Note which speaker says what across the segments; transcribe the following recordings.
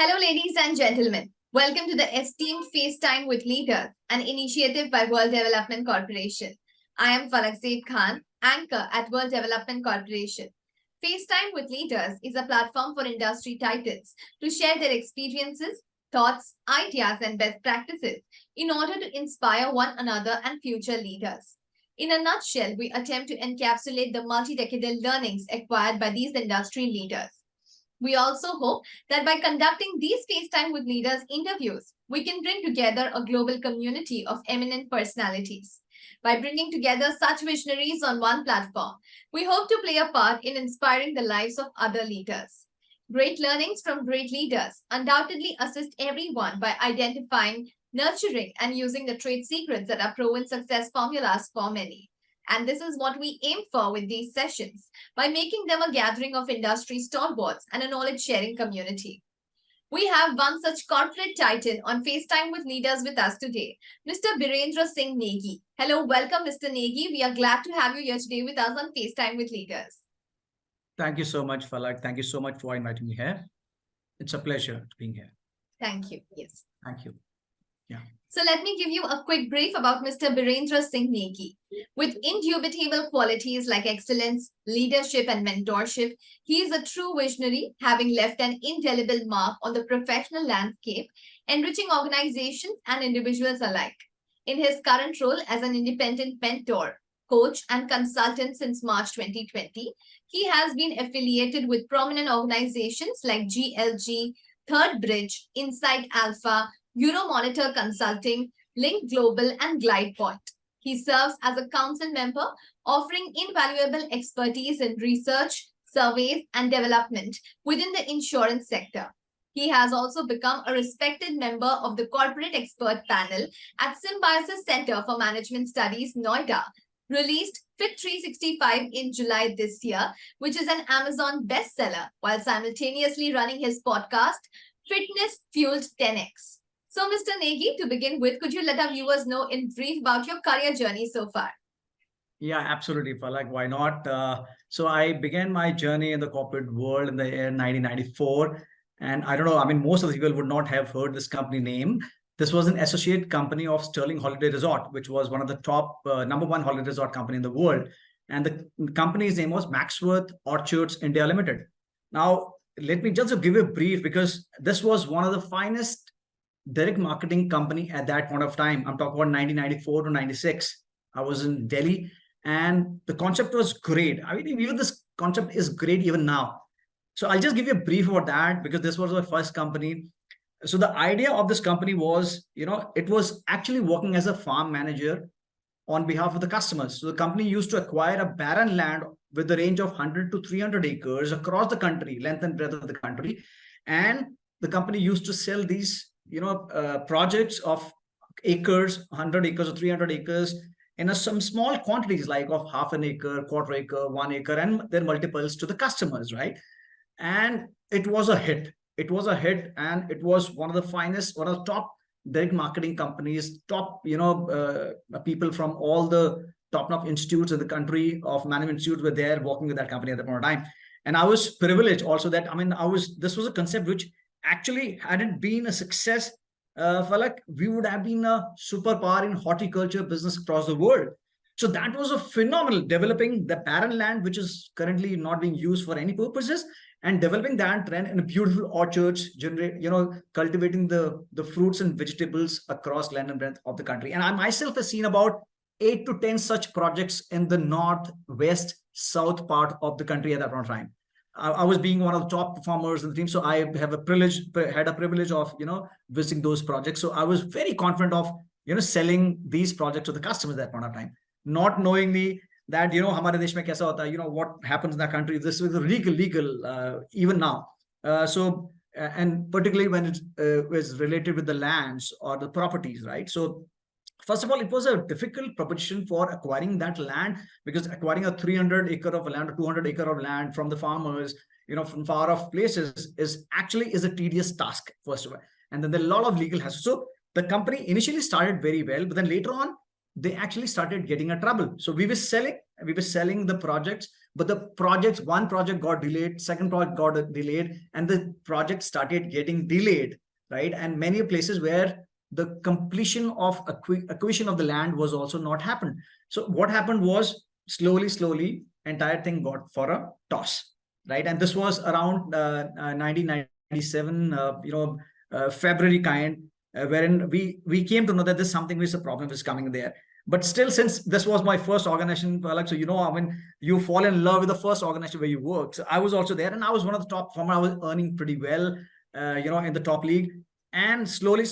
Speaker 1: Hello, ladies and gentlemen. Welcome to the Esteemed FaceTime with Leaders, an initiative by World Development Corporation. I am Falak Khan, anchor at World Development Corporation. FaceTime with Leaders is a platform for industry titans to share their experiences, thoughts, ideas, and best practices in order to inspire one another and future leaders. In a nutshell, we attempt to encapsulate the multi-decadal learnings acquired by these industry leaders. We also hope that by conducting these FaceTime with Leaders interviews, we can bring together a global community of eminent personalities. By bringing together such visionaries on one platform, we hope to play a part in inspiring the lives of other leaders. Great learnings from great leaders undoubtedly assist everyone by identifying, nurturing, and using the trade secrets that are proven success formulas for many. And this is what we aim for with these sessions, by making them a gathering of industry stalwarts and a knowledge-sharing community. We have one such corporate titan on FaceTime with Leaders with us today, Mr. Birendra Singh Negi. Hello, welcome, Mr. Negi. We are glad to have you here today with us on FaceTime with Leaders.
Speaker 2: Thank you so much, Falak. Thank you so much for inviting me here. It's a pleasure being here.
Speaker 1: Thank you. Yes.
Speaker 2: Thank you. Yeah.
Speaker 1: So let me give you a quick brief about Mr. Birendra Singh Negi. With indubitable qualities like excellence, leadership, and mentorship, he is a true visionary, having left an indelible mark on the professional landscape, enriching organizations and individuals alike. In his current role as an independent mentor, coach, and consultant since March 2020, he has been affiliated with prominent organizations like GLG, Third Bridge, Insight Alpha, Euromonitor Consulting, Link Global, and GlidePoint. He serves as a council member, offering invaluable expertise in research, surveys, and development within the insurance sector. He has also become a respected member of the corporate expert panel at Symbiosis Center for Management Studies, Noida, released FiT365 in July this year, which is an Amazon bestseller, while simultaneously running his podcast, Fitness Fueled 10X. So, Mr. Negi, to begin with, could you let our viewers know in brief about your career journey so far?
Speaker 2: Yeah, absolutely, Falak. Why not? So I began my journey in the corporate world in the year 1994. And I don't know, I mean, most of the people would not have heard this company name. This was an associate company of Sterling Holiday Resort, which was one of the top #1 holiday resort company in the world. And the company's name was Maxworth Orchards India Limited. Now, let me just give you a brief, because this was one of the finest direct marketing company at that point of time. I'm talking about 1994 to 96. I was in Delhi, and the concept was great. I mean, even this concept is great even now. So I'll just give you a brief about that, because this was my first company. So the idea of this company was, it was actually working as a farm manager on behalf of the customers. So the company used to acquire a barren land with the range of 100 to 300 acres across the country, length and breadth of the country. And the company used to sell these projects of acres, 100 acres or 300 acres in some small quantities, like of half an acre, quarter acre, 1 acre, and then multiples to the customers, right? And it was a hit. It was a hit, and it was one of the finest, one of the top direct marketing companies, top, people from all the top-notch institutes in the country of management institutes were there working with that company at that point of time. And I was privileged also that, this was a concept which actually, had it been a success, Falak, we would have been a superpower in horticulture business across the world. So that was a phenomenal, developing the barren land, which is currently not being used for any purposes, and developing that trend in beautiful orchards, cultivating the fruits and vegetables across length and breadth of the country. And I myself have seen about 8 to 10 such projects in the north, west, south part of the country at that point of time. I was being one of the top performers in the team, so I had a privilege of visiting those projects. So I was very confident of selling these projects to the customers at that point of time, not knowing that hamare desh mein kaisa hota hai, what happens in that country. This is legal even now. And particularly when it was related with the lands or the properties, right? So first of all, it was a difficult proposition for acquiring that land, because acquiring a 300 acre of land or 200 acre of land from the farmers, from far off places is a tedious task, first of all. And then there are a lot of legal hassles. So the company initially started very well, but then later on, they actually started getting in trouble. So we were selling the projects, but the one project got delayed, second project got delayed, and the project started getting delayed, right? And many places where the completion of acquisition of the land was also not happened. So what happened was slowly, entire thing got for a toss, right? And this was around 1997, February kind, wherein we came to know that there's something which is a problem is coming there. But still, since this was my first organization, like, so, I mean, you fall in love with the first organization where you work. So I was also there, and I was one of the top performers. I was earning pretty well, in the top league. And slowly,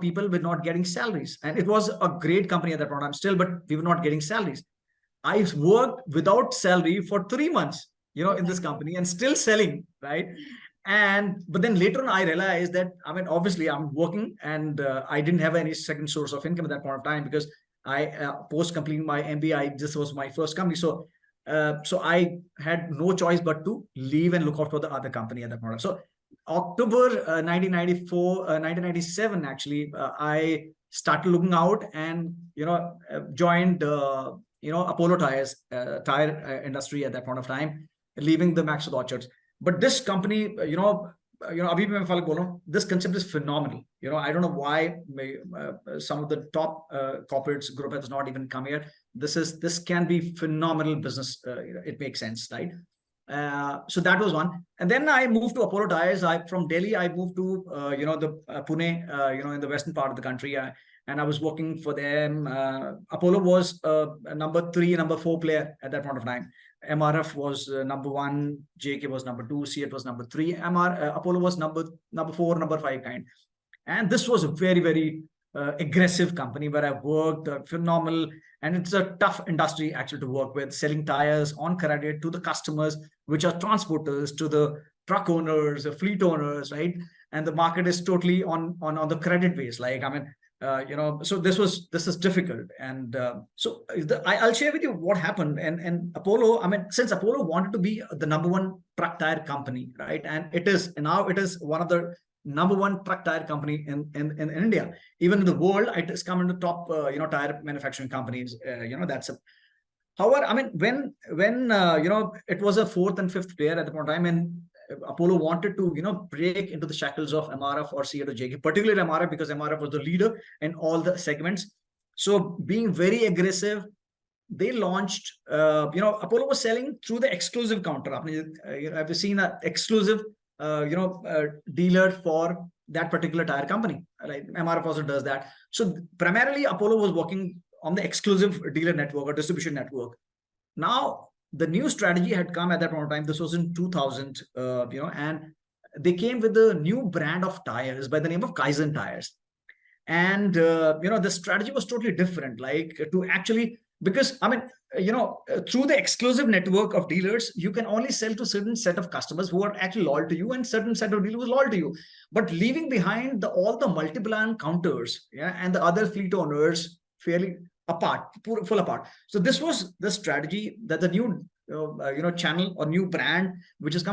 Speaker 2: people were not getting salaries. And it was a great company at that point. I'm still, but we were not getting salaries. I worked without salary for 3 months, in this company, and still selling, right? But then later on, I realized that, I mean, obviously I'm working, and I didn't have any second source of income at that point of time, because I post completing my MBA, this was my first company. So I had no choice but to leave and look out for the other company at that point. So October 1997, actually, I started looking out, and joined Apollo Tires, tire industry at that point of time, leaving the Max Orchards. But this company, this concept is phenomenal. I don't know why some of the top corporates group has not even come here. This can be phenomenal business. It makes sense, right? So that was one. And then I moved to Apollo Tires. From Delhi, I moved to Pune, in the western part of the country, and I was working for them. Apollo was number 3, number 4 player at that point of time. MRF was number 1, JK was number 2, CET was number 3, Apollo was number 4, number 5 kind. And this was a very, very aggressive company where I worked, phenomenal. And it's a tough industry actually to work with, selling tires on credit to the customers, which are transporters, to the truck owners, the fleet owners, right? And the market is totally on the credit base. Like, I mean, so this is difficult. And I'll share with you what happened. And Apollo, I mean, since Apollo wanted to be the number 1 truck tire company, right? And it is one of the number 1 truck tire company in India. Even in the world, it has come in the top, tire manufacturing companies. However, I mean, when it was a 4th and 5th player at the point of time, and Apollo wanted to, break into the shackles of MRF or CET or JK, particularly MRF, because MRF was the leader in all the segments. So being very aggressive, they launched, Apollo was selling through the exclusive counter. Have you seen an exclusive, dealer for that particular tire company? Right? MRF also does that. So primarily Apollo was working on the exclusive dealer network or distribution network. Now, the new strategy had come at that point of time. This was in 2000, and they came with a new brand of tires by the name of Kaizen tires. And, the strategy was totally different, like to actually, because, I mean, through the exclusive network of dealers, you can only sell to certain set of customers who are actually loyal to you, and certain set of dealers who are loyal to you. But leaving behind all the multi-brand counters, and the other fleet owners fairly full apart. So this was the strategy that the new channel or new brand which was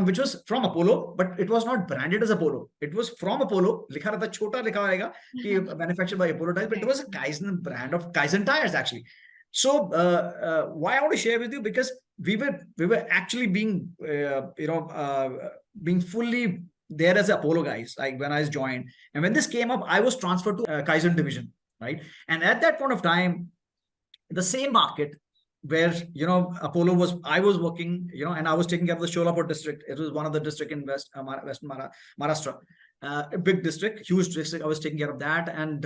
Speaker 2: from Apollo, but it was not branded as Apollo. It was from Apollo. Likha rehta, chota likha rahega ki manufactured by Apollo tires, but it was a Kaizen brand of Kaizen tires actually. So why I want to share with you, because we were actually being being fully there as Apollo guys, like when I joined. And when this came up, I was transferred to Kaizen division, right? And at that point of time, the same market where Apollo was, I was working, and I was taking care of the Sholapur district. It was one of the district in western Maharashtra, a big district, huge district. I was taking care of that, and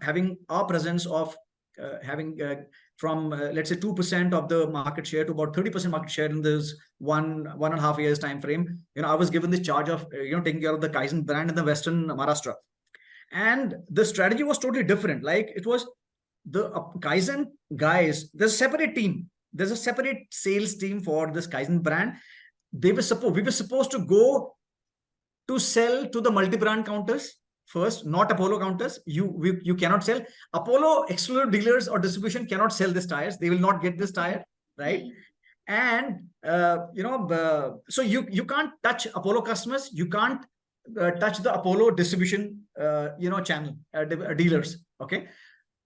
Speaker 2: having our presence of having from let's say 2% of the market share to about 30% market share in this 1.5 years time frame. I was given the charge of taking care of the Kaizen brand in the western Maharashtra, and the strategy was totally different. Like, it was the Kaizen guys, there's a separate team. There's a separate sales team for this Kaizen brand. We were supposed to go to sell to the multi-brand counters first, not Apollo counters. You cannot sell. Apollo exclusive dealers or distribution cannot sell these tires. They will not get this tire, right? And so you can't touch Apollo customers. You can't touch the Apollo distribution channel dealers. Okay.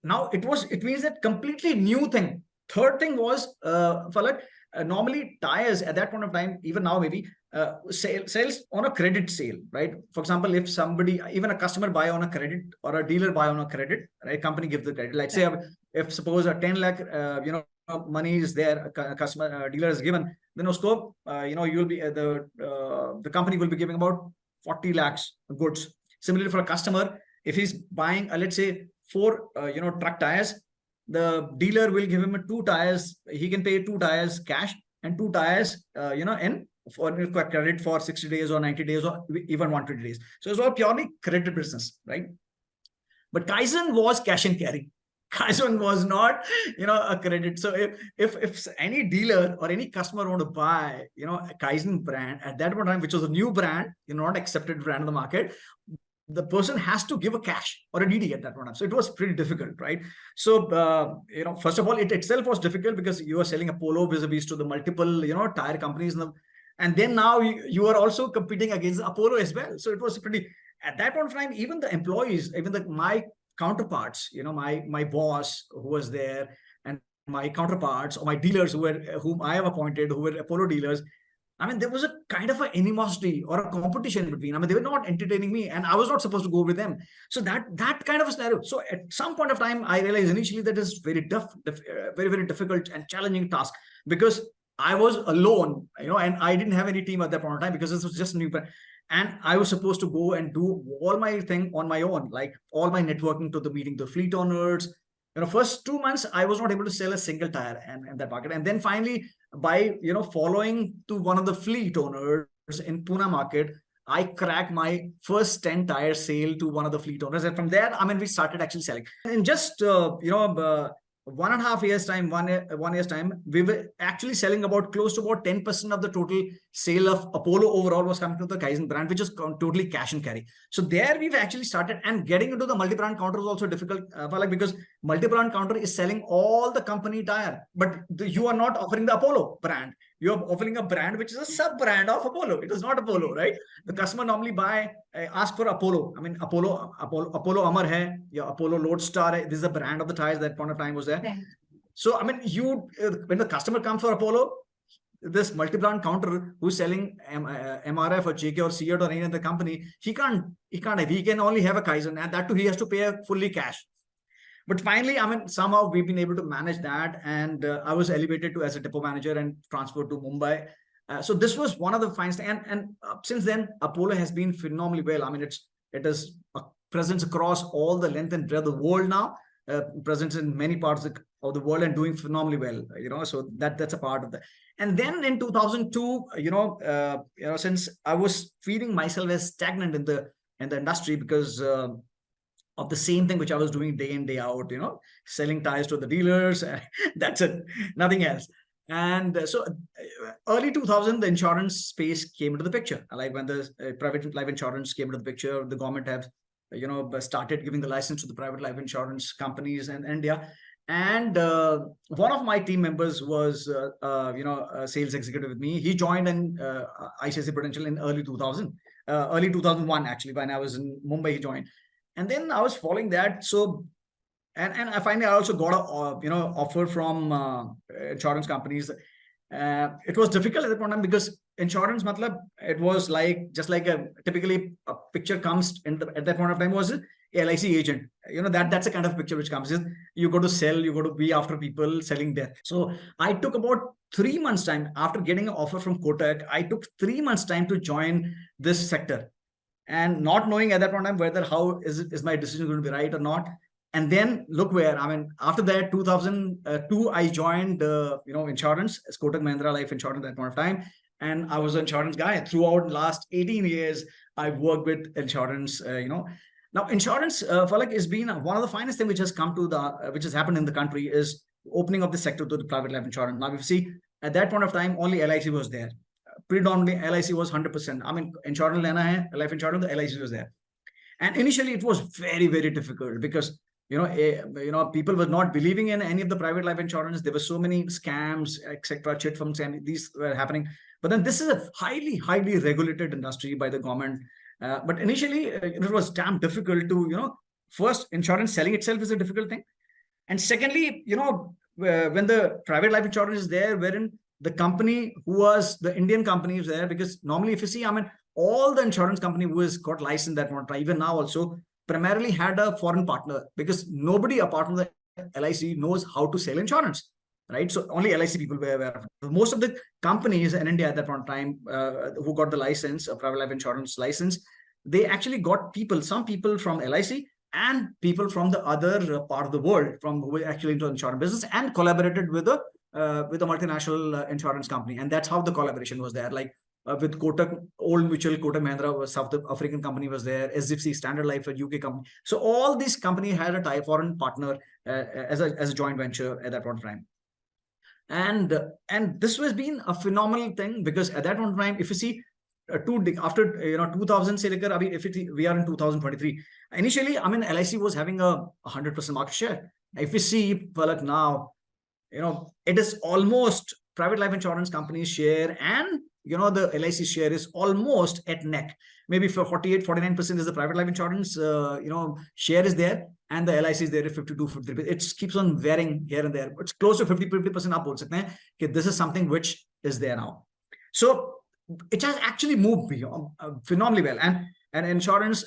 Speaker 2: Now it means that completely new thing. Third thing was, Falak, normally tires at that point of time, even now maybe, sales on a credit sale, right? For example, if somebody, even a customer buy on a credit or a dealer buy on a credit, right? Company gives the credit. Like say, if suppose a 10 lakh, money is there, a customer dealer is given, then usko, you'll be the company will be giving about 40 lakhs goods. Similarly, for a customer, if he's buying, let's say 4, truck tires, the dealer will give him 2 tires. He can pay 2 tires cash and 2 tires, in for credit for 60 days or 90 days or even 120 days. So it's all purely credit business, right? But Kaizen was cash and carry. Kaizen was not, a credit. So if any dealer or any customer want to buy, a Kaizen brand at that point in time, which was a new brand, not accepted brand in the market, the person has to give a cash or a DD at that point. So it was pretty difficult, right? So, first of all, it itself was difficult because you are selling Apollo vis-a-vis to the multiple, tire companies. And then now you are also competing against Apollo as well. So it was pretty, at that point of time, even the employees, even my counterparts, my boss who was there and my counterparts or my dealers whom I have appointed, who were Apollo dealers, I mean, there was a kind of an animosity or a competition between. I mean, they were not entertaining me, and I was not supposed to go with them. So that kind of a scenario. So at some point of time, I realized initially that is very tough, very, very difficult and challenging task, because I was alone, and I didn't have any team at that point of time because this was just a new brand. And I was supposed to go and do all my thing on my own, like all my networking to the meeting, the fleet owners. First 2 months, I was not able to sell a single tire and that market. And then finally, by, following to one of the fleet owners in Pune market, I cracked my first 10 tire sale to one of the fleet owners. And from there, I mean, we started actually selling. In just, 1.5 years time, 1 year's time, we were actually selling about close to about 10% of the total sale of Apollo overall was coming to the Kaizen brand, which is totally cash and carry. So there we've actually started, and getting into the multi-brand counter was also difficult, because multi-brand counter is selling all the company tire, but you are not offering the Apollo brand. You are offering a brand which is a sub-brand of Apollo. It is not Apollo, right? The customer normally ask for Apollo. I mean, Apollo Amar hai, yeah, Apollo Lodestar hai. This is the brand of the tires that point of time was there. Okay. So, I mean, when the customer comes for Apollo, this multi-brand counter who's selling MRF or JK or Seat or any other company, he can only have a Kaizen, and that too he has to pay a fully cash. But finally, I mean, somehow we've been able to manage that, and I was elevated as a depot manager and transferred to Mumbai. So this was one of the finest, and since then Apollo has been phenomenally well. I mean, it has a presence across all the length and breadth of the world now, presence in many parts of the world and doing phenomenally well. So that's a part of that. And then in 2002, since I was feeling myself as stagnant in the industry because of the same thing which I was doing day in, day out, selling tires to the dealers. That's it, nothing else. And so early 2000, the insurance space came into the picture. Like when the private life insurance came into the picture, the government have, started giving the license to the private life insurance companies in India. And one of my team members was, a sales executive with me. He joined in ICICI Prudential in early 2001, actually, when I was in Mumbai, he joined. And then I was following that. So, and I finally also got a offer from insurance companies. It was difficult at that point in time because insurance, it was like just like typically a picture comes at that point of time was a LIC agent. That's a kind of picture which comes in. You go to sell, you go to be after people selling death. So I took about 3 months time after getting an offer from Kotak. I took 3 months time to join this sector. And not knowing at that point in time whether how is my decision going to be right or not. And then look where, I mean, after that, 2002, I joined, insurance, as Kotak Mahindra Life Insurance at that point of time. And I was an insurance guy. Throughout the last 18 years, I've worked with insurance, Now, insurance, Falak, has been one of the finest things which has come to which has happened in the country is opening of the sector to the private life insurance. Now, if you see, at that point of time, only LIC was there. Predominantly LIC was 100%. I mean, insurance lena hai, life insurance, the LIC was there. And initially it was very, very difficult because, people were not believing in any of the private life insurance. There were so many scams, etc., chit funds, and these were happening. But then this is a highly, highly regulated industry by the government. But initially it was damn difficult to, first insurance selling itself is a difficult thing. And secondly, when the private life insurance is there, wherein the company who was the Indian company was there, because normally if you see, I mean, all the insurance company who has got licensed that one time, even now also, primarily had a foreign partner, because nobody apart from the LIC knows how to sell insurance, right? So only LIC people were aware of it. Most of the companies in India at that point in time who got the license, a private life insurance license, they actually got people, some people from LIC and people from the other part of the world from who were actually into the insurance business, and collaborated with a multinational insurance company. And that's how the collaboration was there. Like with Kotak, Old Mutual, Kotak Mahindra, South African company was there, SFC, Standard Life, a UK company. So all these companies had a foreign partner as a joint venture at that point of time. And this has been a phenomenal thing, because at that point in time, if you see, after 2000 se lekar abhi, we are in 2023. Initially, I mean, LIC was having a 100% market share. If we see Palak now, it is almost private life insurance companies share, and the LIC share is almost at neck. Maybe for 48-49% is the private life insurance share is there, and the LIC is there at 52-53%. It keeps on varying here and there. It's close to 50% up. This is something which is there now. So it has actually moved beyond phenomenally well. And insurance,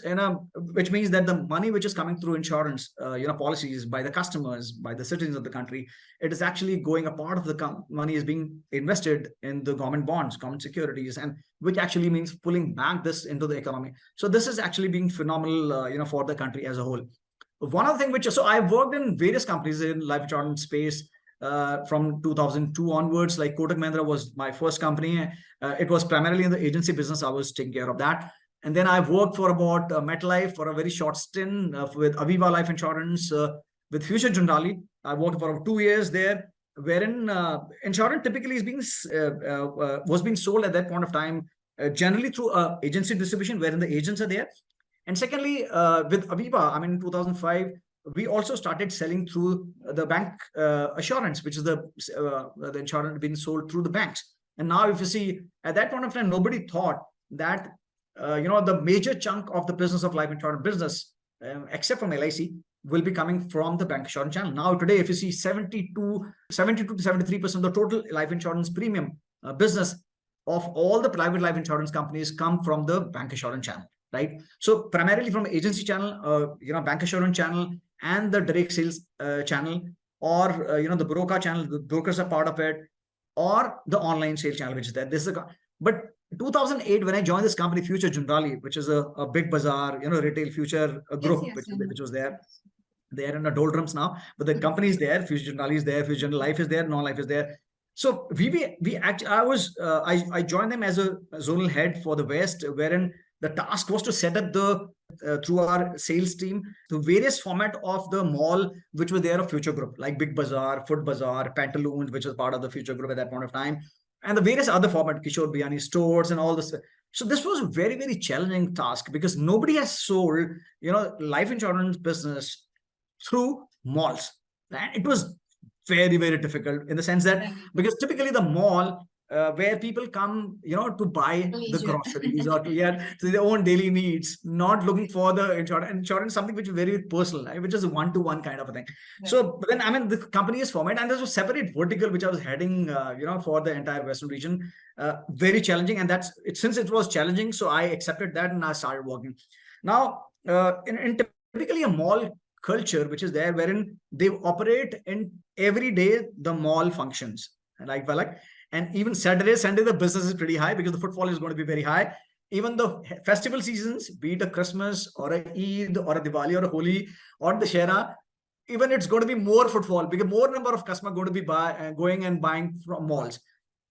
Speaker 2: which means that the money which is coming through insurance, policies by the customers, by the citizens of the country, it is actually going, a part of the money is being invested in the government bonds, government securities, and which actually means pulling back this into the economy. So this is actually being phenomenal, for the country as a whole. One other thing so I've worked in various companies in life insurance space from 2002 onwards. Like Kotak Mahindra was my first company. It was primarily in the agency business. I was taking care of that. And then I've worked for about MetLife for a very short stint with Aviva Life Insurance, with Future Generali. I worked for about 2 years there, wherein insurance typically is was being sold at that point of time, generally through agency distribution, wherein the agents are there. And secondly, with Aviva, I mean, in 2005, we also started selling through the bank assurance, which is the insurance being sold through the banks. And now if you see, at that point of time, nobody thought that the major chunk of the business of life insurance business, except from LIC, will be coming from the bank insurance channel. Now today, if you see 72 to 73% of the total life insurance premium business of all the private life insurance companies come from the bank insurance channel, right? So primarily from agency channel, bank insurance channel, and the direct sales channel, or the broker channel, the brokers are part of it, or the online sales channel, which is there. But 2008, when I joined this company, Future Generali, which is a big bazaar, retail future group, which was there. They are in the doldrums now, but the company is there. Future Generali is there. Future General Life is there. Non-life is there. So I joined them as a zonal head for the West, wherein the task was to set up through our sales team, the various format of the mall which were there of Future Group, like Big Bazaar, Foot Bazaar, Pantaloons, which was part of the Future Group at that point of time, and the various other format, Kishore Biyani stores and all this. So this was a very, very challenging task, because nobody has sold, life insurance business through malls. And it was very, very difficult in the sense that, because typically the mall, where people come, to buy the groceries or to their own daily needs, not looking for the insurance. Insurance is something which is very personal, right? Which is a one-to-one kind of a thing. Right. So then, I mean, the company is formed, and there's a separate vertical which I was heading, for the entire Western region. Very challenging, and since it was challenging, so I accepted that and I started working. Now, in typically a mall culture, which is there, wherein they operate in every day the mall functions, like and even Saturday, Sunday, the business is pretty high because the footfall is going to be very high. Even the festival seasons, be it a Christmas or a Eid or a Diwali or a Holi or the Shera, even it's going to be more footfall because more number of customers going to be going and buying from malls.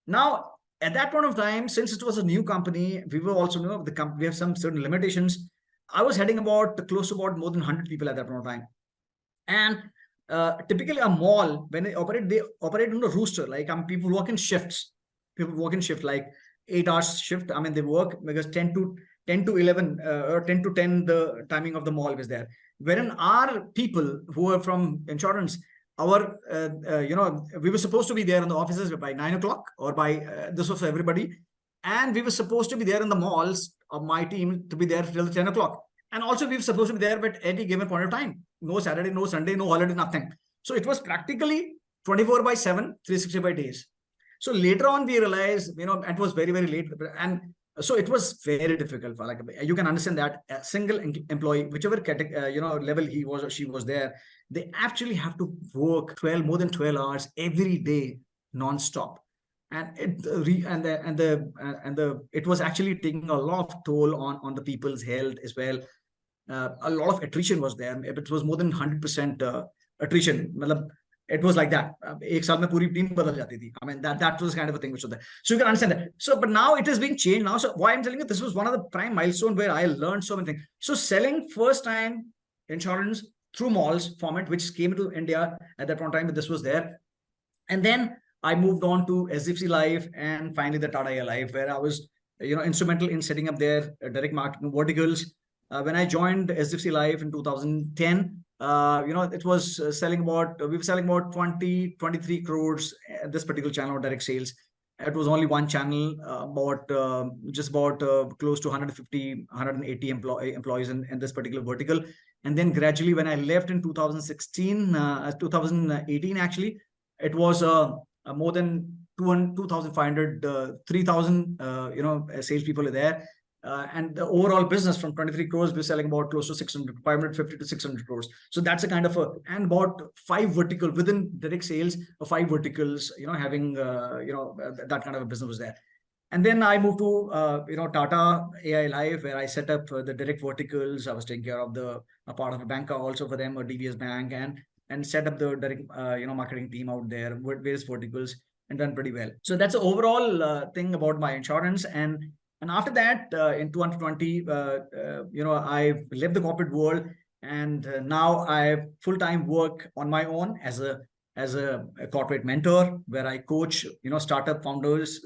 Speaker 2: Now, at that point of time, since it was a new company, we were also we have some certain limitations. I was heading close to about more than 100 people at that point of time. And typically a mall, when they operate on a rooster, like people work in shifts. People work in shift, like 8 hours shift. I mean, they work because 10 to 11 or 10 to 10, the timing of the mall was there. Wherein our people who are from insurance, we were supposed to be there in the offices by 9 o'clock or by, this was for everybody. And we were supposed to be there in the malls of my team to be there till 10 o'clock. And also we were supposed to be there at any given point of time. No Saturday, no Sunday, no holiday, nothing. So it was practically 24/7, 365 days. So later on, we realized, it was very, very late. And so it was very difficult. Like, you can understand that a single employee, whichever level he was or she was there, they actually have to work more than 12 hours every day, non-stop. And it was actually taking a lot of toll on the people's health as well. A lot of attrition was there. It was more than 100% attrition. It was like that. एक साल में पूरी team बदल जाती थी. I mean, that was kind of a thing which was there. So you can understand that. So, but now it is being changed now. So why I'm telling you, this was one of the prime milestones where I learned so many things. So selling first time insurance through malls format, which came to India at that point in time, this was there. And then I moved on to SFC Life and finally the Tata Air Life, where I was, instrumental in setting up their direct marketing verticals. When I joined SFC Life in 2010, it was we were selling about 23 crores at this particular channel of direct sales. It was only one channel, close to 150, 180 employees in this particular vertical. And then gradually when I left in 2018, actually, it was more than 2,500, 3,000, salespeople are there. And the overall business from 23 crores, we're selling about close to 550 to 600 crores. So that's a kind of and about 5 vertical within direct sales, 5 verticals, having, that kind of a business was there. And then I moved to, Tata AI Life, where I set up the direct verticals. I was taking care of a part of a banker also for them, a DBS bank, and set up the direct, marketing team out there with various verticals and done pretty well. So that's the overall thing about my insurance. And after that, in 2020, I left the corporate world, and now I full-time work on my own as a corporate mentor, where I coach, startup founders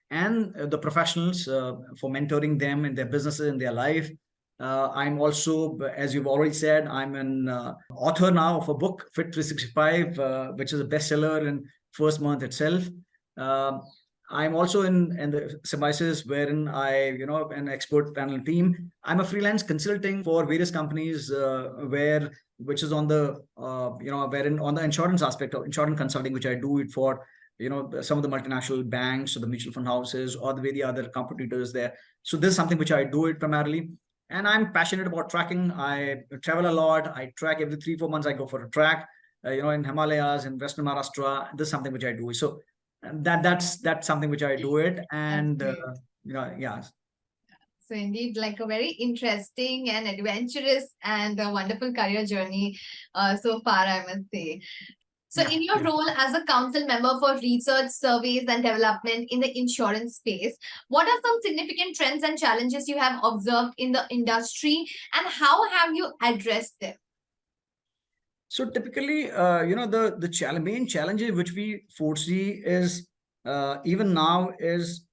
Speaker 2: and the professionals for mentoring them in their businesses, in their life. I'm also, as you've already said, I'm an author now of a book, FiT365, which is a bestseller in first month itself. I'm also in the SEBI, wherein I, an expert panel team. I'm a freelance consulting for various companies, which is on the, wherein on the insurance aspect of insurance consulting, which I do it for, some of the multinational banks or the mutual fund houses or the other competitors there. So this is something which I do it primarily. And I'm passionate about tracking. I travel a lot. I track every 3-4 months. I go for a track, in Himalayas, in Western Maharashtra. This is something which I do. So that's something which I do it. And, yeah.
Speaker 1: So indeed, like a very interesting and adventurous and a wonderful career journey so far, I must say. So in your role as a council member for research, surveys, and development in the insurance space, what are some significant trends and challenges you have observed in the industry, and how have you addressed them?
Speaker 2: So typically, the main challenges which we foresee is even now is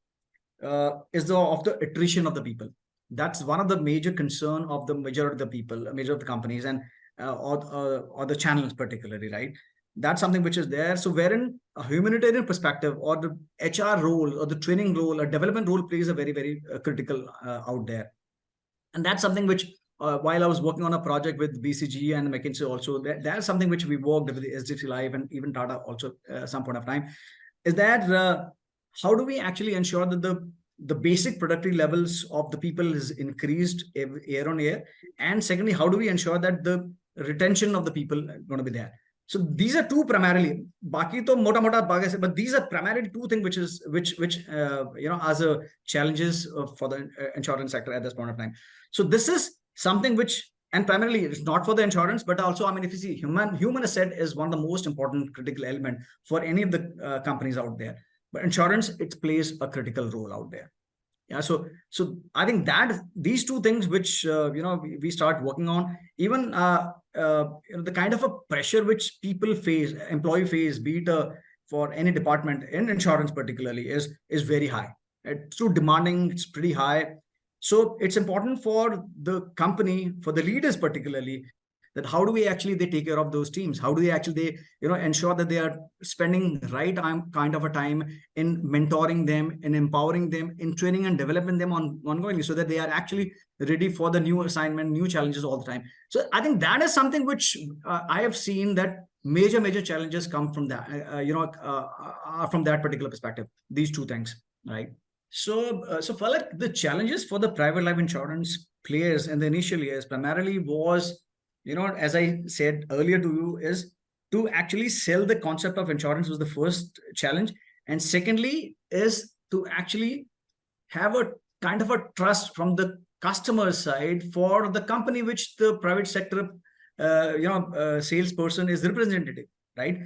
Speaker 2: the attrition of the people. That's one of the major concern of the majority of the people, major of the companies, and or the channels particularly, right? That's something which is there. So wherein a humanitarian perspective or the HR role or the training role or development role plays a very, very critical out there. And that's something which, while I was working on a project with BCG and McKinsey also, that's something which we worked with the SDFC Life and even Tata also some point of time, is that how do we actually ensure that the basic productivity levels of the people is increased year on year? And secondly, how do we ensure that the retention of the people are going to be there? So these are two primarily. Baki to mota mota baga se, but these are primarily two things which as a challenges for the insurance sector at this point of time. So this is something which, and primarily it's not for the insurance, but also, I mean, if you see human asset is one of the most important critical element for any of the companies out there. But insurance, it plays a critical role out there. Yeah, so I think that these two things which we start working on, even the kind of a pressure which people face, employee face, be it for any department in insurance particularly, is very high. It's too demanding. It's pretty high. So it's important for the company, for the leaders particularly, that how do we actually they take care of those teams? How do they actually ensure that they are spending right kind of a time in mentoring them, in empowering them, in training and developing them ongoingly, so that they are actually ready for the new assignment, new challenges all the time. So I think that is something which I have seen that major challenges come from that, from that particular perspective, these two things, right? So for like the challenges for the private life insurance players in the initial years primarily was, as I said earlier to you, is to actually sell the concept of insurance was the first challenge. And secondly is to actually have a kind of a trust from the customer side for the company which the private sector salesperson is representative, right?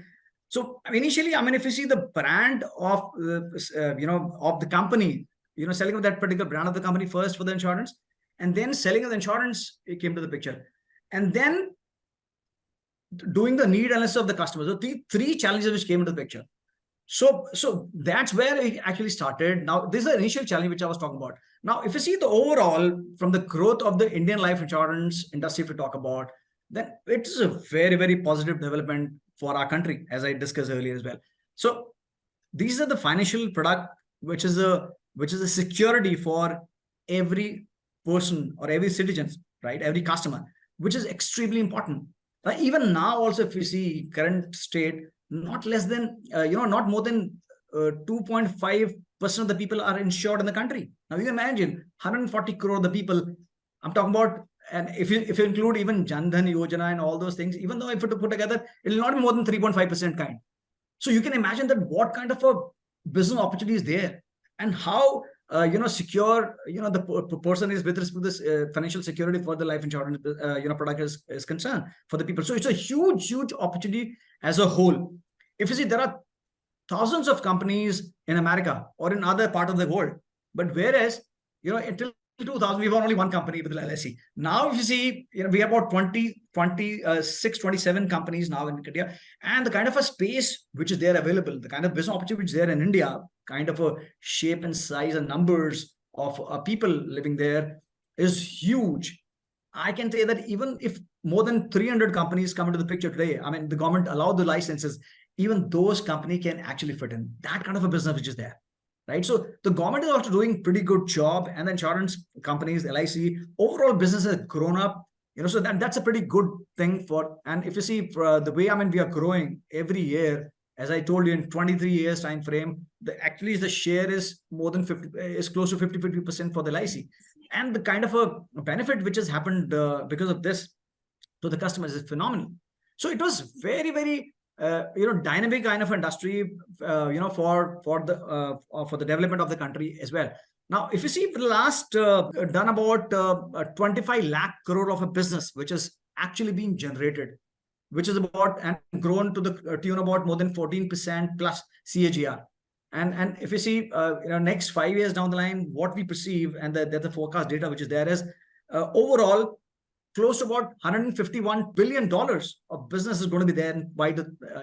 Speaker 2: So initially, I mean, if you see the brand of of the company, selling of that particular brand of the company first for the insurance, and then selling of the insurance, it came to the picture, and then doing the need analysis of the customer. So the three challenges which came into the picture. So that's where it actually started. Now, this is the initial challenge which I was talking about. Now, if you see the overall from the growth of the Indian life insurance industry, if we talk about, then it's a very positive development for our country, as I discussed earlier as well. So these are the financial product which is a security for every person or every citizen, right? Every customer, which is extremely important. Even now, also, if we see current state, not less than not more than 2.5% of the people are insured in the country. Now you imagine 140 crore of the people I'm talking about, and if you include even Jan Dhan Yojana and all those things, even though if you put together, it will not be more than 3.5% kind. So you can imagine that what kind of a business opportunity is there, and how secure the person is with respect to this financial security for the life insurance product is concerned for the people. So it's a huge opportunity as a whole. If you see, there are thousands of companies in America or in other part of the world, but whereas until 2000 we were only one company with the LSE. Now if you see, we have about 27 companies now in India, and the kind of a space which is there available, the kind of business opportunity which is there in India, kind of a shape and size and numbers of people living there is huge. I can say that even if more than 300 companies come into the picture today, I mean, the government allowed the licenses, even those companies can actually fit in that kind of a business which is there, right? So the government is also doing pretty good job, and the insurance companies, LIC, overall business has grown up, so that's a pretty good thing for. And if you see the way, I mean, we are growing every year, as I told you, in 23 years time frame, actually the share is more than 50, is close to 50% for the LIC, and the kind of a benefit which has happened because of this to the customers is phenomenal. So it was very dynamic kind of industry, for the development of the country as well. Now, if you see, for the last done about 25 lakh crore of a business which is actually being generated, which is about and grown to the tune about more than 14% plus CAGR. And if you see, next 5 years down the line, what we perceive, and the forecast data which is there is overall close to about $151 billion of business is going to be there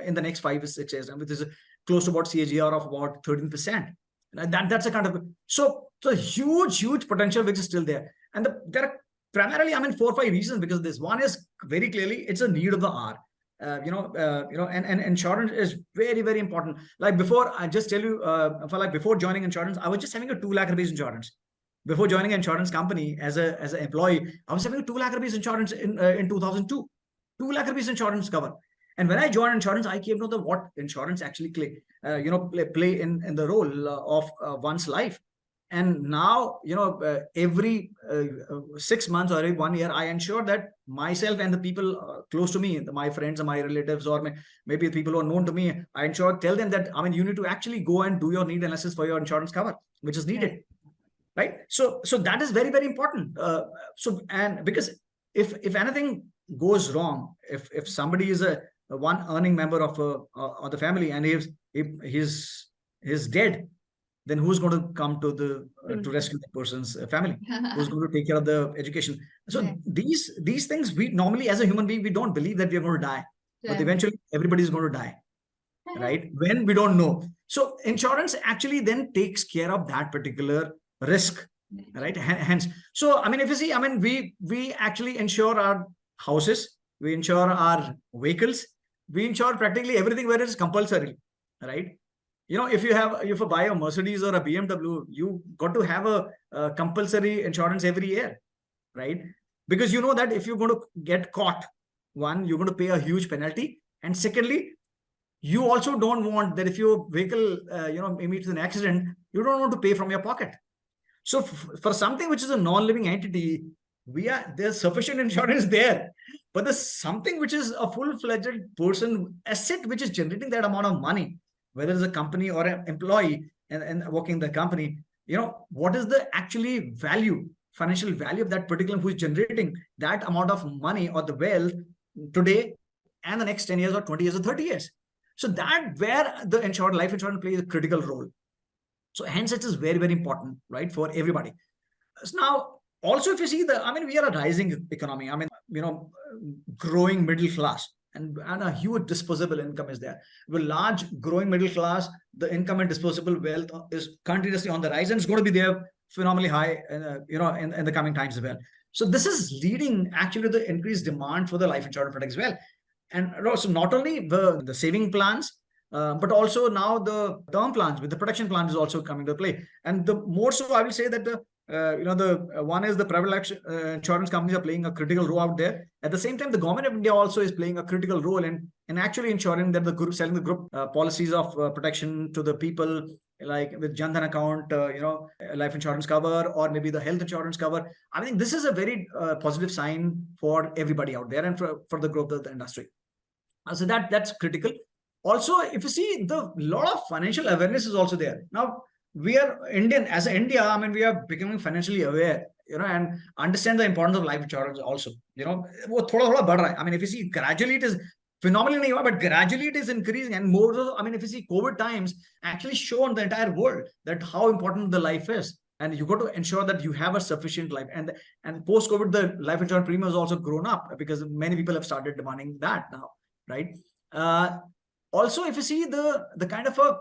Speaker 2: in the next 5 or 6 years, and which is close to about CAGR of about 13%. That's a kind of so huge potential which is still there. And there are primarily, I mean, 4 or 5 reasons because this one is very clearly it's a need of the hour. And insurance is very important. Like before, I just tell you, before joining insurance, I was just having a 2 lakh rupees insurance. Before joining an insurance company as an employee, I was having a 2 lakh rupees insurance in 2002. 2 lakh rupees insurance cover. And when I joined insurance, I came to know what insurance actually play in the role of one's life. And now, every 6 months or every 1 year, I ensure that myself and the people close to me, my friends and my relatives, or maybe people who are known to me, I tell them that, I mean, you need to actually go and do your need analysis for your insurance cover, which is needed. Right. So that is very important. And because if anything goes wrong, if somebody is a one earning member of the family and he's dead, then who's going to come to rescue the person's family? Who's going to take care of the education? So these things, we normally as a human being, we don't believe that we are going to die, but eventually everybody is going to die, right? When we don't know. So insurance actually then takes care of that particular risk, right? Hence, so I mean, if you see, I mean, we actually insure our houses, we insure our vehicles, we insure practically everything where it is compulsory, right? If you buy a Mercedes or a BMW, you got to have a compulsory insurance every year, right? Because you know that if you're going to get caught, one, you're going to pay a huge penalty, And secondly, you also don't want that if your vehicle, meets an accident, you don't want to pay from your pocket. So for something which is a non-living entity, there's sufficient insurance there, but there's something which is a full-fledged person asset which is generating that amount of money, whether it's a company or an employee and working in the company. What is the actually value, financial value of that particular who is generating that amount of money or the wealth today and the next 10 years or 20 years or 30 years. So that where the life insurance plays a critical role. So hence it is very, very important, right, for everybody. So now, also if you see we are a rising economy. Growing middle class and a huge disposable income is there. With large growing middle class, the income and disposable wealth is continuously on the rise, and it's going to be there phenomenally high, in the coming times as well. So this is leading actually to the increased demand for the life insurance product as well. And also not only the saving plans, but also now the term plans with the protection plan is also coming to play. And the more so, I will say that one is the private insurance companies are playing a critical role out there. At the same time, the government of India also is playing a critical role in actually ensuring that the group selling the group policies of protection to the people, like with Jan Dhan account, life insurance cover, or maybe the health insurance cover. I think this is a very positive sign for everybody out there and for the growth of the industry. So that's critical. Also, if you see, the lot of financial awareness is also there. Now, we are Indian, as India, we are becoming financially aware, and understand the importance of life insurance also. If you see, gradually it is phenomenally, but gradually it is increasing. And more so, if you see, COVID times actually shown the entire world that how important the life is. And you got to ensure that you have a sufficient life. And post-COVID, the life insurance premium has also grown up because many people have started demanding that now, right? Also, if you see the kind of a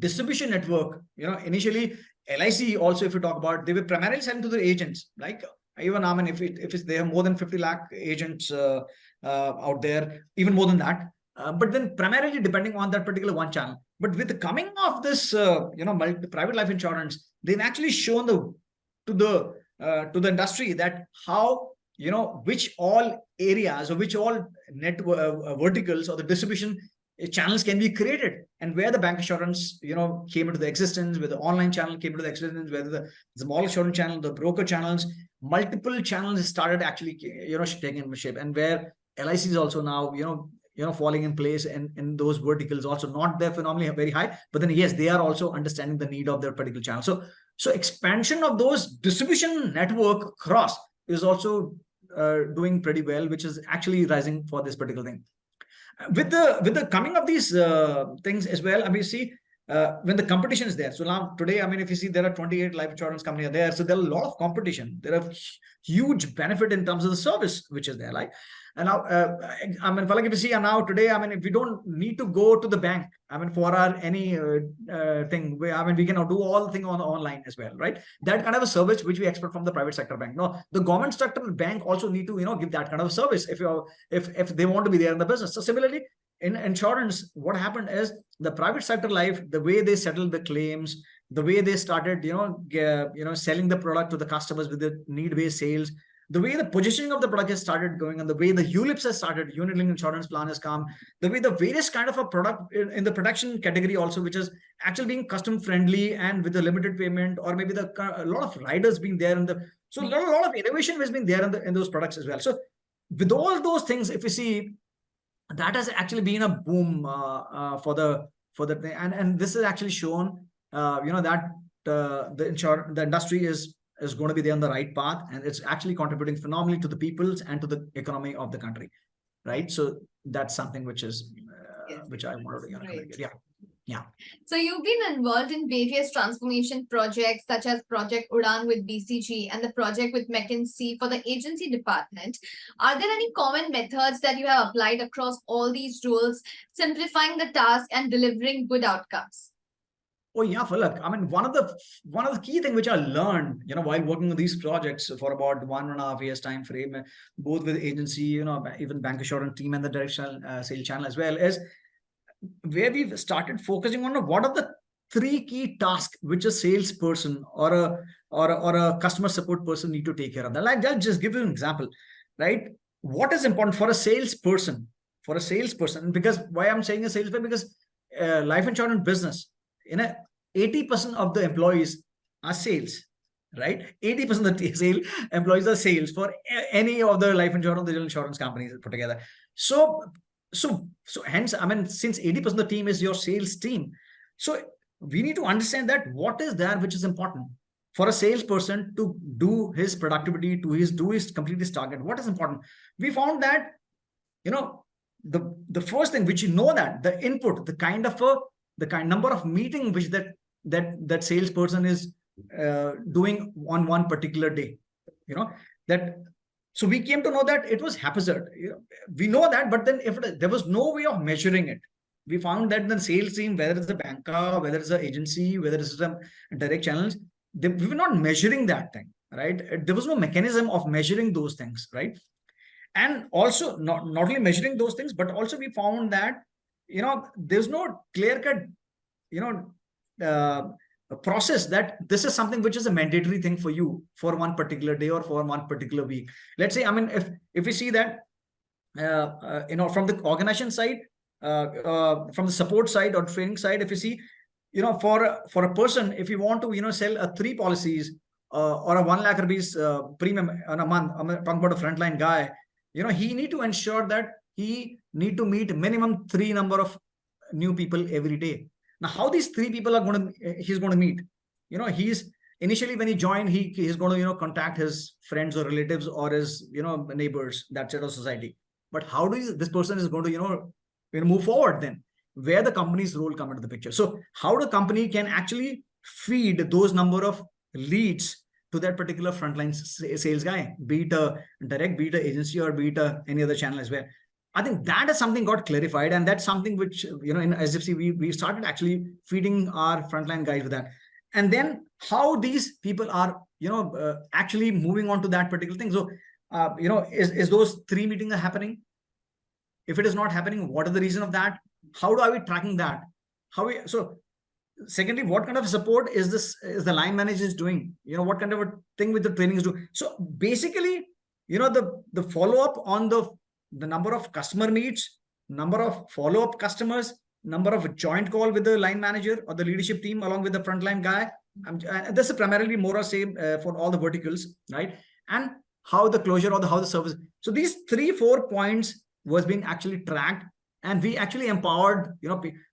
Speaker 2: distribution network, initially LIC also, if you talk about, they were primarily selling to the agents. Like even if they have more than 50 lakh agents out there, even more than that. But then primarily depending on that particular one channel. But with the coming of this, private life insurance, they've actually shown to the industry that how, which all areas or which all verticals or the distribution channels can be created, and where the bank insurance, came into the existence, where the online channel came into the existence, whether the small insurance channel, the broker channels, multiple channels started actually, taking shape, and where LIC is also now, falling in place in those verticals also, not they're phenomenally very high, but then yes, they are also understanding the need of their particular channel. So expansion of those distribution network across is also doing pretty well, which is actually rising for this particular thing. With the coming of these things as well, we see when the competition is there. So now today, if you see, there are 28 life insurance companies are there. So there are a lot of competition. There are huge benefit in terms of the service which is there. Like, and now, if you see now today, if we don't need to go to the bank, for our any thing, we can now do all the thing online as well, right? That kind of a service which we expect from the private sector bank. No, the government sector bank also need to, give that kind of a service if they want to be there in the business. So similarly, in insurance, what happened is the private sector life, the way they settle the claims, the way they started, selling the product to the customers with the need-based sales, the way the positioning of the product has started going, and the way the ULIPs has started, unit-linked insurance plan has come, the way the various kind of a product in the protection category also, which is actually being custom friendly and with a limited payment, or maybe a lot of riders being there so a lot of innovation has been there in those products as well. So with all those things, if you see, that has actually been a boom for the and this is actually shown that the industry is going to be there on the right path, and it's actually contributing phenomenally to the peoples and to the economy of the country, right? So that's something which is which I wanted to communicate. Yeah.
Speaker 1: So you've been involved in various transformation projects such as Project Udan with BCG and the project with McKinsey for the agency department. Are there any common methods that you have applied across all these roles, simplifying the task and delivering good outcomes?
Speaker 2: Oh yeah, Falak. One of the key things which I learned, while working on these projects for about 1.5 years time frame, both with agency, even bank assurance team and the direct sales channel as well, is where we've started focusing on what are the 3 key tasks which a salesperson or a customer support person need to take care of. I'll just give you an example, right? What is important for a salesperson for a salesperson, because why I'm saying a salesperson, because life insurance business, 80% of the employees are sales, right? 80% of the sale employees are sales for any of the life insurance, the insurance companies put together. So hence, I mean, since 80% of the team is your sales team, so we need to understand that what is there which is important for a salesperson to do his productivity, do his complete his target. What is important? We found that, the first thing which that the input, the kind number of meeting which that salesperson is doing on one particular day, that. So we came to know that it was haphazard. We know that, but then if there was no way of measuring it, we found that the sales team, whether it's a banker, whether it's an agency, whether it's a direct channels, we were not measuring that thing, right? There was no mechanism of measuring those things, right? And also not only measuring those things, but also we found that, there's no clear-cut, a process that this is something which is a mandatory thing for you for one particular day or for one particular week. Let's say, I mean, if we see that, from the organization side, from the support side or training side, if you see, for a person, if you want to, sell 3 policies or a 1 lakh rupees premium on a month, I'm talking about a frontline guy, he need to ensure that he need to meet minimum 3 number of new people every day. Now, how these 3 people he's going to meet? He's initially when he joined, he's going to, contact his friends or relatives or his, neighbors, that sort of society. But how this person is going to, move forward then? Where the company's role come into the picture? So how the company can actually feed those number of leads to that particular frontline sales guy, be it a direct, be it an agency, or be it any other channel as well. I think that is something got clarified, and that's something which, in SFC, we started actually feeding our frontline guys with that. And then how these people are, actually moving on to that particular thing. So, is those 3 meetings are happening? If it is not happening, what is the reason of that? How are we tracking that? Secondly, what kind of support is the line manager is doing? What kind of a thing with the training is doing? So basically, the follow-up on the number of customer meets, number of follow-up customers, number of joint call with the line manager or the leadership team along with the frontline guy. This is primarily more or same for all the verticals, right? And how the closure or how the service. So these 3-4 points was being actually tracked, and we actually empowered,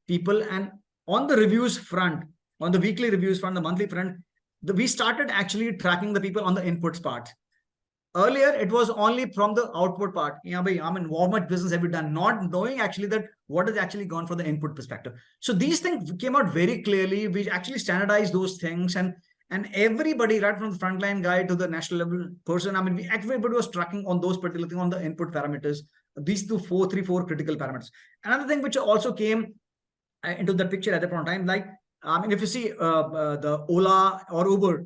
Speaker 2: people. And on the reviews front, on the weekly reviews front, the monthly front, we started actually tracking the people on the inputs part. Earlier, it was only from the output part. I mean, how much business have we done? Not knowing actually that what has actually gone for the input perspective. So these things came out very clearly. We actually standardized those things, and everybody, right from the frontline guy to the national level person, I mean, everybody was tracking on those particular things on the input parameters. These 4 critical parameters. Another thing which also came into the picture at the point in time, like, I mean, if you see the Ola or Uber,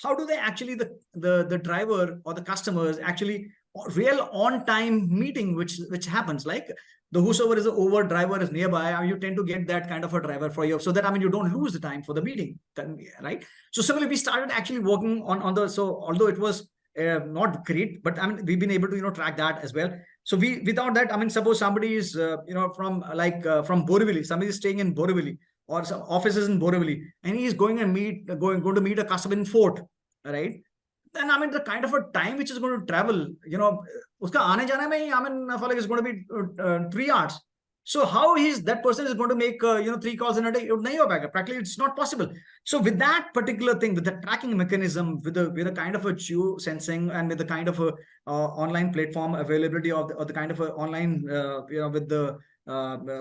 Speaker 2: how do they actually, the driver or the customers actually real on-time meeting which happens, like the whosoever is the Uber driver is nearby, you tend to get that kind of a driver for you, so that, I mean, you don't lose the time for the meeting, right? So similarly, we started actually working on so although it was not great, but I mean, we've been able to, track that as well. So without that, I mean, suppose somebody is, from Borivali, somebody is staying in Borivali, or some offices in Borivali, and he is going to meet a customer in Fort, right? Then, I mean, the kind of a time which is going to travel, uska aane jane mein, I mean, I feel like it's going to be 3 hours. So how that person is going to make 3 calls in a day? Practically, it's not possible. So with that particular thing, with the tracking mechanism, with a kind of a geo sensing, and with the kind of a online platform availability of the kind of a online, with the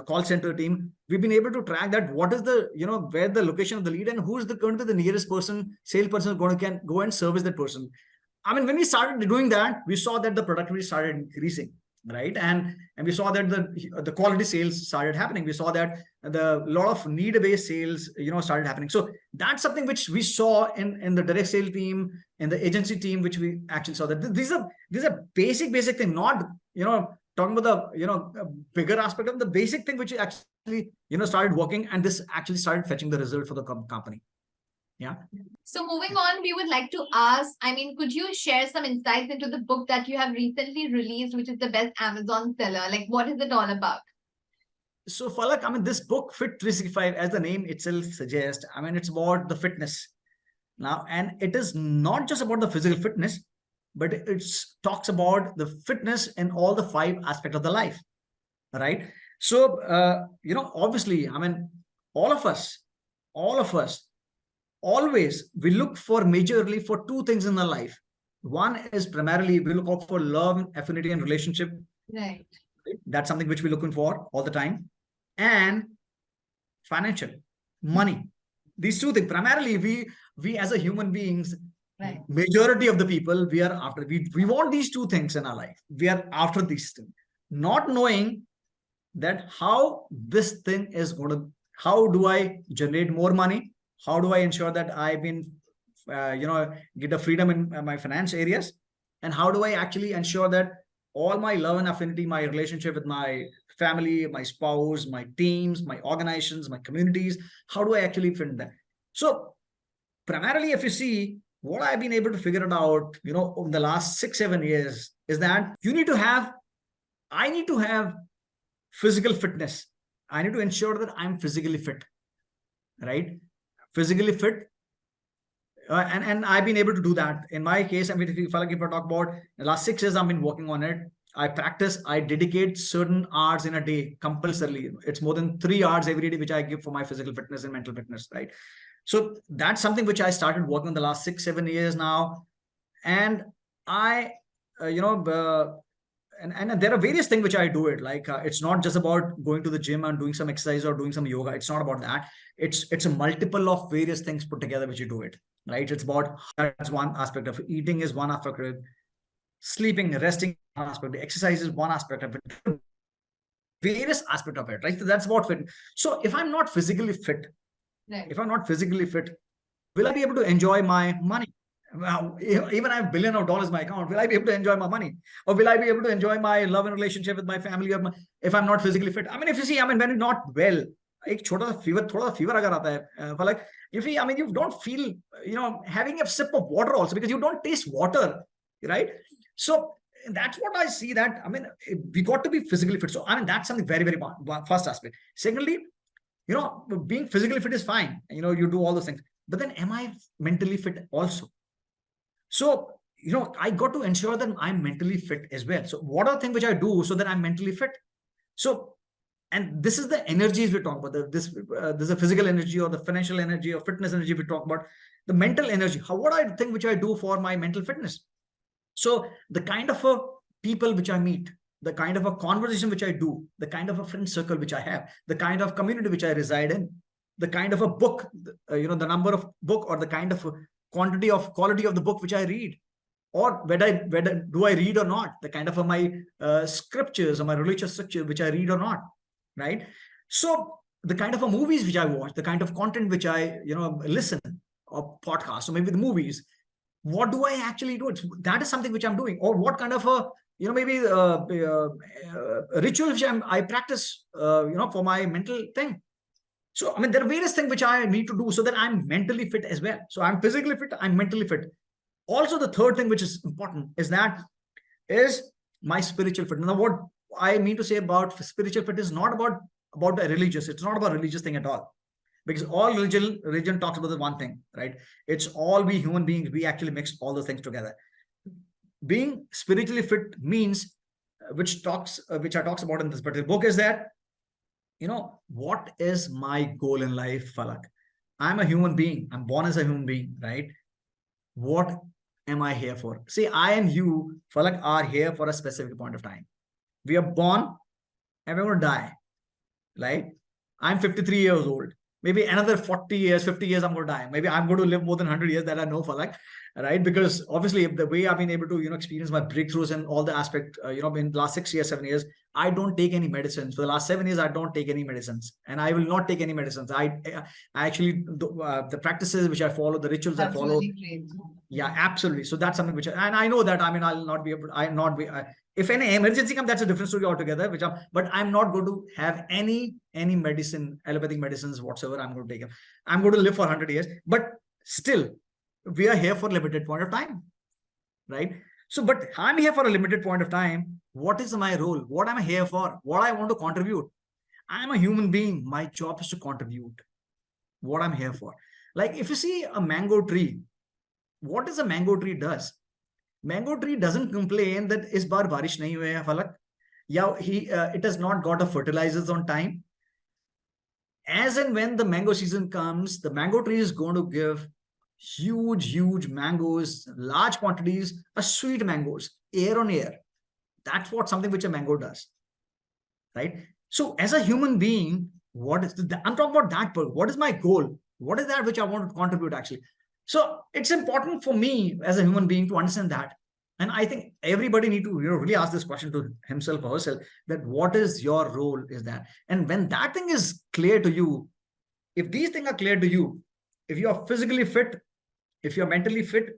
Speaker 2: call center team, we've been able to track that what is the, where the location of the lead, and who is going to be the nearest person, salesperson can go and service that person. I mean, when we started doing that, we saw that the productivity started increasing, right? And we saw that the quality sales started happening. We saw that the lot of need-based sales, started happening. So that's something which we saw in the direct sale team, in the agency team, which we actually saw that these are basic thing, not, talking about the, bigger aspect of the basic thing, which actually, started working, and this actually started fetching the result for the company. Yeah.
Speaker 1: So moving on, we would like to ask, could you share some insights into the book that you have recently released, which is the best Amazon seller? Like, what is it all about?
Speaker 2: So Falak, this book, FiT365, as the name itself suggests, it's about the fitness. Now, and it is not just about the physical fitness, but it talks about the fitness in all the 5 aspects of the life, right? So, obviously, all of us, always, we look for majorly for 2 things in our life. One is primarily we look out for love, affinity, and relationship.
Speaker 1: Right.
Speaker 2: That's something which we're looking for all the time. And financial, money. These 2 things, primarily, we as a human beings,
Speaker 1: right,
Speaker 2: majority of the people, we are after, we want these 2 things in our life. We are after these things, not knowing that how this thing is going to, how do I generate more money? How do I ensure that I've been, get the freedom in my finance areas? And how do I actually ensure that all my love and affinity, my relationship with my family, my spouse, my teams, my organizations, my communities, how do I actually fit in that? So primarily, if you see what I've been able to figure it out, over the last 6-7 years, is that I need to have physical fitness. I need to ensure that I'm physically fit, right? Physically fit. And I've been able to do that. In my case, if I talk about the last 6 years, I've been working on it. I dedicate certain hours in a day compulsorily. It's more than 3 hours every day, which I give for my physical fitness and mental fitness, right? So that's something which I started working on the last 6-7 years now. And I, and there are various things which I do it. Like it's not just about going to the gym and doing some exercise or doing some yoga. It's not about that. It's a multiple of various things put together which you do it, right? It's about, that's one aspect of it. Eating is one aspect of it. Sleeping, resting, one aspect. Exercise is one aspect of it. Various aspect of it, right? So that's about fit. So if I'm not physically fit,
Speaker 1: right,
Speaker 2: if I'm not physically fit, will I be able to enjoy my money? Well, even I have $1 billion in my account, will I be able to enjoy my money? Or will I be able to enjoy my love and relationship with my family? If I'm not physically fit, if you see, when you're not well, एक छोटा सा fever, थोड़ा सा fever अगर आता है, for like, if you, you don't feel, having a sip of water also, because you don't taste water, right? So that's what I see, that, we got to be physically fit. So, that's something very, very first aspect. Secondly, being physically fit is fine. You do all those things, but then am I mentally fit also? So, I got to ensure that I'm mentally fit as well. So what are the things which I do so that I'm mentally fit? So, and this is the energies we talk about. There's a physical energy or the financial energy or fitness energy we talk about. The mental energy, what I think which I do for my mental fitness. So the kind of people which I meet, the kind of a conversation which I do, the kind of a friend circle which I have, the kind of community which I reside in, the kind of a book, the number of book or the kind of quality of the book which I read, or whether do I read or not, the kind of my scriptures or my religious scripture which I read or not, right? So the kind of movies which I watch, the kind of content which I listen, or podcasts, or maybe the movies, what do I actually do? That is something which I'm doing. Or what kind of a maybe ritual which I practice for my mental thing. So there are various things which I need to do so that I'm mentally fit as well. So I'm physically fit, I'm mentally fit. Also, the third thing which is important is my spiritual fit. Now, what I mean to say about spiritual fit is not about a religious. It's not about a religious thing at all, because all religion talks about the one thing, right? It's all we human beings, we actually mix all those things together. Being spiritually fit means, which I talks about in this particular book, is that what is my goal in life, Falak? I'm a human being. I'm born as a human being, right? What am I here for? See, I and you, Falak, are here for a specific point of time. We are born and we're going to die, right? I'm 53 years old. Maybe another 40 years, 50 years, I'm going to die. Maybe I'm going to live more than 100 years, that I know, Falak, right? Because obviously the way I've been able to, experience my breakthroughs and all the aspect, in the last 6 years, 7 years, I don't take any medicines. For the last 7 years, I don't take any medicines, and I will not take any medicines. I actually, the practices which I follow, the rituals I follow.
Speaker 1: Great.
Speaker 2: Yeah, absolutely. So that's something which, and I know that, I'll not be able, if any emergency comes, that's a different story altogether, but I'm not going to have any medicine, allopathic medicines whatsoever. I'm going to take them. I'm going to live for 100 years. But still we are here for a limited point of time, right? So, but I'm here for a limited point of time. What is my role? What am I here for? What I want to contribute? I'm a human being. My job is to contribute. What I'm here for. Like if you see a mango tree, what does a mango tree does? Mango tree doesn't complain that is baar barish nahi hua hai falak. Yeah, it has not got the fertilizers on time. As and when the mango season comes, the mango tree is going to give huge mangoes, large quantities of sweet mangoes, year on year. That's what something which a mango does, right? So as a human being, what is I'm talking about that part. What is my goal? What is that which I want to contribute actually? So it's important for me as a human being to understand that. And I think everybody need to really ask this question to himself or herself, that what is your role is that? And when that thing is clear to you, if these things are clear to you, if you are physically fit, if you're mentally fit,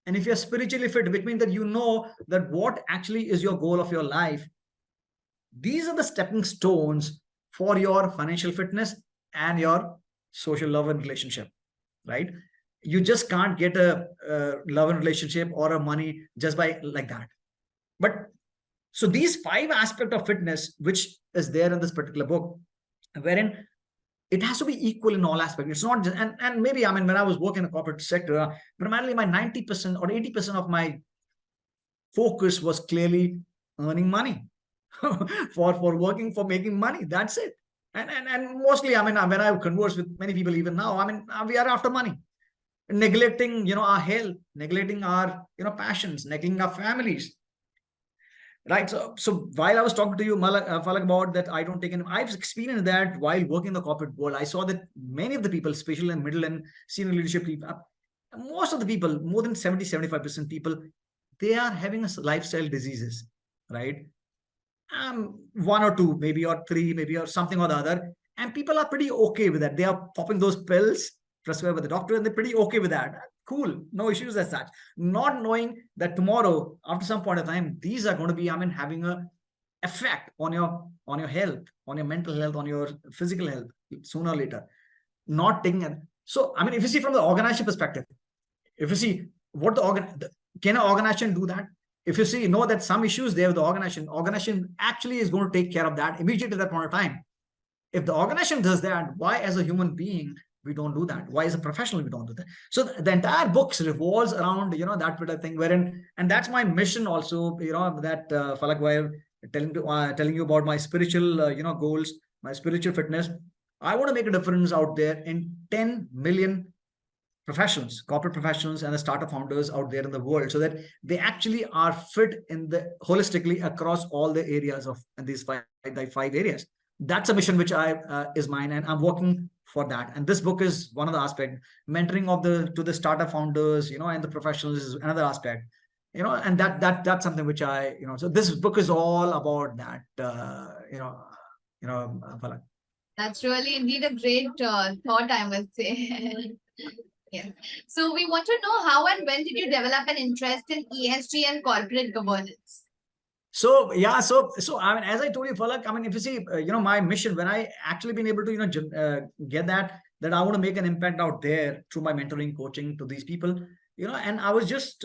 Speaker 2: and if you're spiritually fit, which means that you know that what actually is your goal of your life, these are the stepping stones for your financial fitness and your social love and relationship, right? You just can't get a love and relationship or a money just by like that. But so these 5 aspects of fitness, which is there in this particular book, wherein it has to be equal in all aspects. It's not just, and maybe, I mean, when I was working in the corporate sector, primarily my 90% or 80% of my focus was clearly earning money for working, for making money. That's it. And mostly, I mean, when I converse with many people even now, I mean, we are after money, neglecting, our health, neglecting our, passions, neglecting our families. Right. So while I was talking to you, Falak, about that, I don't take any, I've experienced that while working in the corporate world. I saw that many of the people, especially in middle and senior leadership people, most of the people, more than 70-75% people, they are having lifestyle diseases, right? 1 or 2, maybe, or 3, maybe, or something or the other. And people are pretty okay with that. They are popping those pills prescribed by the doctor, and they're pretty okay with that. Cool, no issues as such. Not knowing that tomorrow, after some point of time, these are going to be, having a effect on your health, on your mental health, on your physical health, sooner or later. Not taking it. So, if you see from the organization perspective, if you see what can an organization do that? If you see, know that some issues there with the organization actually is going to take care of that immediately at that point of time. If the organization does that, why as a human being we don't do that? Why as a professional we don't do that? So the entire book revolves around that particular thing, wherein, and that's my mission also, that Falak, while telling you about my spiritual goals, my spiritual fitness, I want to make a difference out there in 10 million professionals, corporate professionals, and the startup founders out there in the world, so that they actually are fit in the holistically across all the areas of these five areas. That's a mission which is mine, and I'm working for that. And this book is one of the aspects. Mentoring to the startup founders, and the professionals is another aspect. And that's something which so this book is all about that. Falak.
Speaker 1: That's really indeed a great thought, I must say. Yes. So we want to know how and when did you develop an interest in ESG and corporate governance?
Speaker 2: So yeah, so as I told you, Falak, if you see, my mission, when I actually been able to get that I want to make an impact out there through my mentoring, coaching to these people, and I was just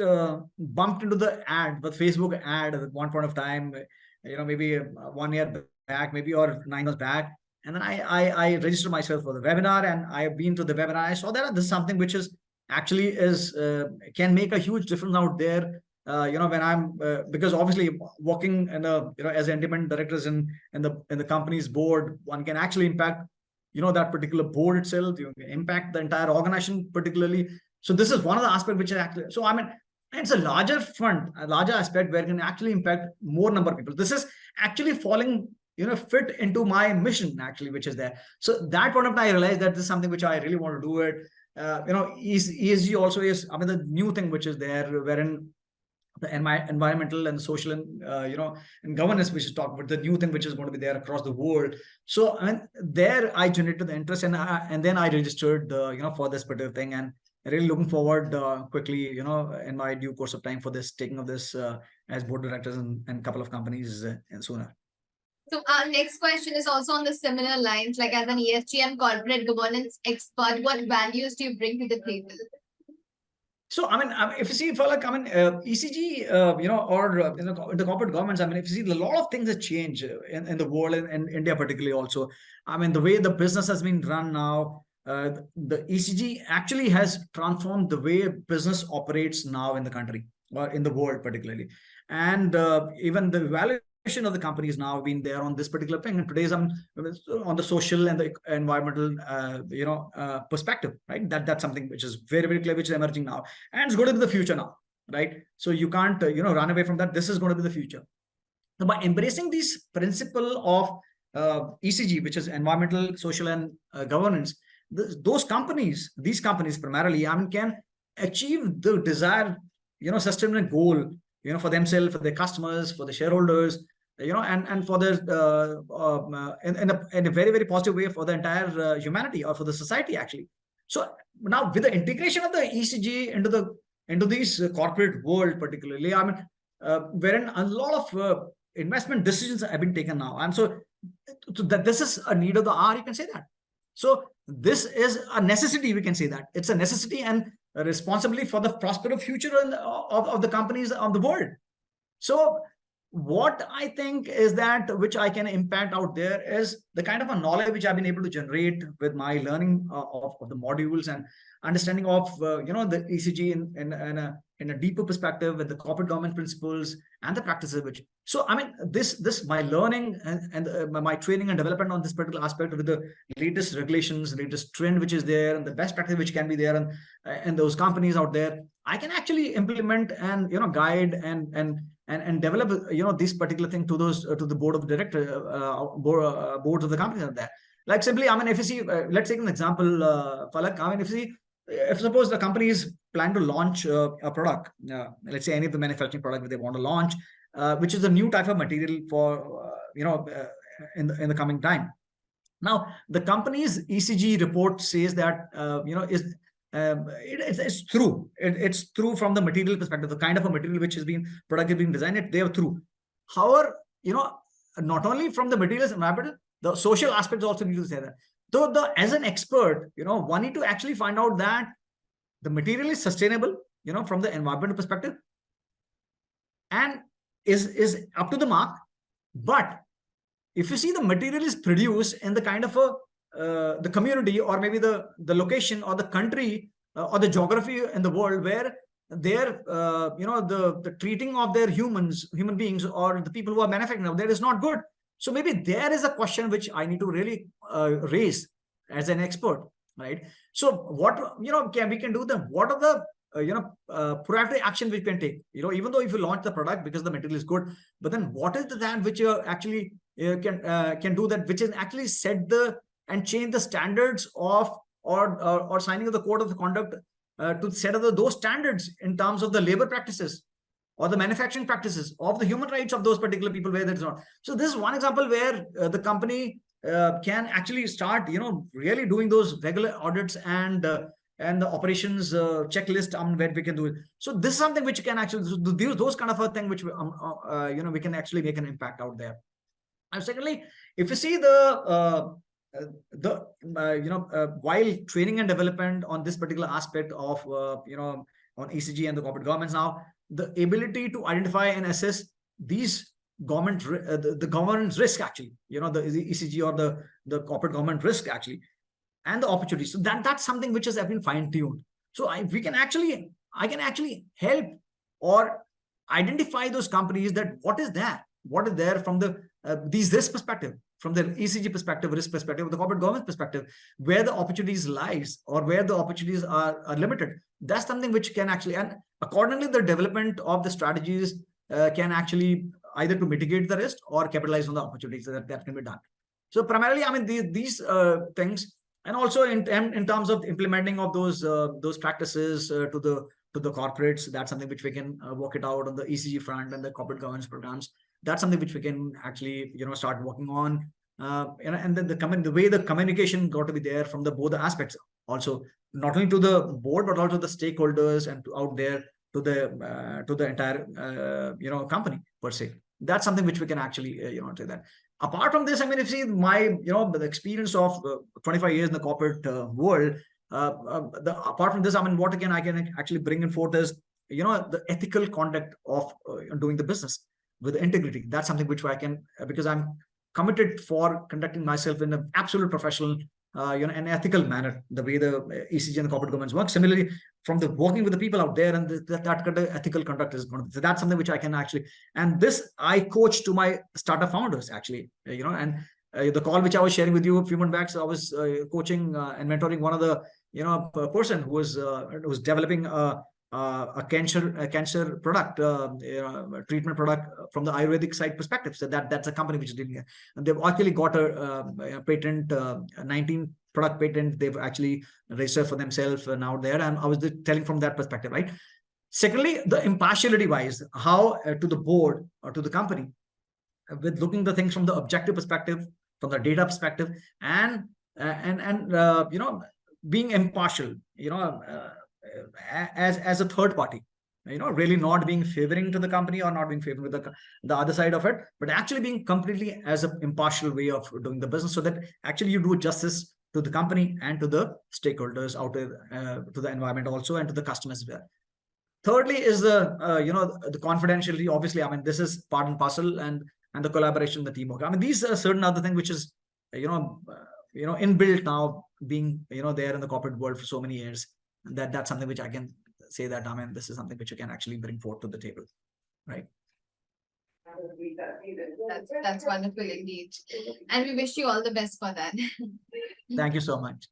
Speaker 2: bumped into the Facebook ad at one point of time, maybe 1 year back, maybe, or 9 months back. And then I registered myself for the webinar, and I've been to the webinar. I saw that this is something which is actually can make a huge difference out there. When I'm because obviously working in as an independent directors in the company's board, one can actually impact that particular board itself. You can impact the entire organization particularly. So this is one of the aspects which is actually, so it's a larger front, a larger aspect where it can actually impact more number of people. This is actually falling fit into my mission actually, which is there. So that point of time I realized that this is something which I really want to do it. ESG also is the new thing which is there, wherein the environmental and social and and governance, which is talked about, the new thing which is going to be there across the world. So there I generated the interest, and then I registered for this particular thing, and really looking forward quickly in my due course of time for this taking of this as board directors and a couple of companies and sooner.
Speaker 1: So our next question is also on the similar lines, like as an ESG and corporate governance expert, what values do you bring to the table?
Speaker 2: So, I mean, if you see, for like, I mean, ECG, or in the corporate governments, I mean, if you see, a lot of things have changed in the world, and India particularly also. I mean, the way the business has been run now, the ECG actually has transformed the way business operates now in the country or in the world particularly. And even the valuation of the companies now been there on this particular thing. And today's on the social and the environmental, perspective, right? That's something which is very, very clear, which is emerging now, and it's going to be the future now, right? So you can't, run away from that. This is going to be the future. So by embracing these principle of ECG, which is environmental, social, and governance, these companies primarily, I mean, can achieve the desired, sustainable goal, for themselves, for their customers, for the shareholders, and for the in a very, very positive way for the entire humanity, or for the society actually. So now with the integration of the ECG into these corporate world particularly, I mean, wherein a lot of investment decisions have been taken now, and so that this is a need of the hour, you can say that. So this is a necessity, we can say that it's a necessity and a responsibility for the prosperous future of the companies of the world. So what I think is that which I can impact out there is the kind of a knowledge which I've been able to generate with my learning of the modules, and understanding of the ECG in a deeper perspective, with the corporate governance principles and the practices. Which, so I mean, this my learning and my training and development on this particular aspect with the latest regulations, latest trend which is there, and the best practice which can be there, and those companies out there, I can actually implement and guide and develop this particular thing to those to the board of directors, boards of the companies out there. Like simply, I mean, if you see, let's take an example, Falak. I mean, if you see, if suppose the company is planning to launch a product, let's say any of the manufacturing product that they want to launch, which is a new type of material for in the coming time. Now, the company's ECG report says that it's true. It's true from the material perspective, the kind of a material which is being product is being designed. They are true. However, not only from the materials and environmental, the social aspects also need to say that. So as an expert, one need to actually find out that the material is sustainable, from the environmental perspective, and is up to the mark. But if you see the material is produced in the kind of a the community, or maybe the location, or the country, or the geography in the world where they're the treating of their human beings, or the people who are manufacturing there is not good. So maybe there is a question which I need to really raise as an expert, right? So what we can do them. What are the proactive action we can take? Even though if you launch the product because the material is good, but then what is that which you actually can do that, which is actually set the and change the standards of or signing of the code of conduct to set up those standards in terms of the labor practices or the manufacturing practices of the human rights of those particular people where there's not. So this is one example where the company can actually start, really doing those regular audits and the operations checklist where we can do it. So this is something which can actually do those kind of a thing which we can actually make an impact out there. And secondly, if you see while training and development on this particular aspect of on ECG and the corporate governance, now the ability to identify and assess these government the governance risk, actually, the ECG or the corporate government risk actually, and the opportunities. So that's something which has been fine-tuned. So I can actually help or identify those companies that what is there from the these risk perspective, from the ECG perspective, risk perspective, the corporate governance perspective, where the opportunities lies or where the opportunities are limited. That's something which can actually, and accordingly the development of the strategies can actually either to mitigate the risk or capitalize on the opportunities that can be done. So primarily, I mean, these things, and also in terms of implementing of those practices to the corporates, that's something which we can work it out on the ECG front and the corporate governance programs. That's something which we can actually start working on, and then the way the communication got to be there from both the aspects, also not only to the board but also the stakeholders and out there to the entire company per se. That's something which we can actually say that. Apart from this, I mean, if you see my the experience of 25 years in the corporate world, apart from this, I mean, what again I can actually bring in forth is, the ethical conduct of doing the business with integrity. That's something which I can, because I'm committed for conducting myself in an absolute professional, an ethical manner, the way the ESG and corporate governance work. Similarly, from the working with the people out there, and that kind of ethical conduct is going to, so that's something which I can actually, and this I coach to my startup founders actually, and the call which I was sharing with you a few months back, so I was coaching and mentoring one of the, person who was developing a cancer product, treatment product from the Ayurvedic side perspective. So that's a company which is doing it, and they've actually got a patent, 19 product patent they've actually registered for themselves now there. And I was telling from that perspective, right? Secondly, the impartiality wise, how to the board or to the company, with looking the things from the objective perspective, from the data perspective, and being impartial, as a third party, really not being favoring to the company or not being favoring with the other side of it, but actually being completely as an impartial way of doing the business, so that actually you do justice to the company and to the stakeholders out there, to the environment also, and to the customers as well. Thirdly is the confidentiality. Obviously, I mean, this is part and parcel, and the collaboration, the teamwork. I mean, these are certain other things which is inbuilt now, being there in the corporate world for so many years. That's something which I can say that, I mean, this is something which you can actually bring forth to the table, right?
Speaker 1: That's wonderful indeed, and we wish you all the best for that.
Speaker 2: Thank you so much.